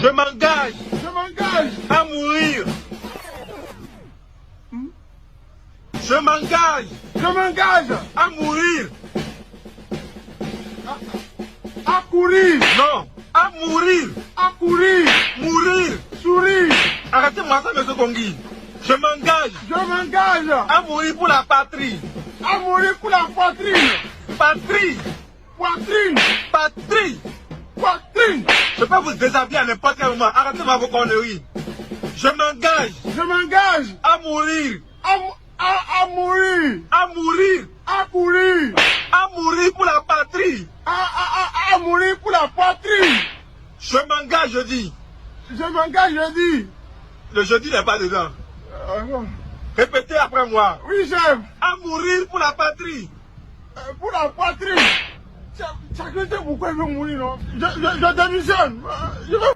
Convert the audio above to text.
Je m'engage à mourir. Je m'engage à mourir. À courir. Non, à mourir. À courir. Mourir. Sourire. Arrêtez-moi ça, M. Kongui. Je m'engage à mourir pour la patrie. À mourir pour la poitrine. Patrie. Poitrine. Patrie. Poitrine. Je peux vous déshabiller à n'importe quel moment. Arrêtez-moi vos conneries. Je m'engage à mourir. À mourir. À mourir. À courir. À mourir pour la patrie. À mourir pour la poitrine. Je m'engage, je dis. Je m'engage, je dis. Le jeudi n'est pas dedans. Répétez après moi. Oui, chef. À mourir pour la patrie. Pour la poitrine. Chacun sait pourquoi il veut mourir, non? Je démissionne. Je vais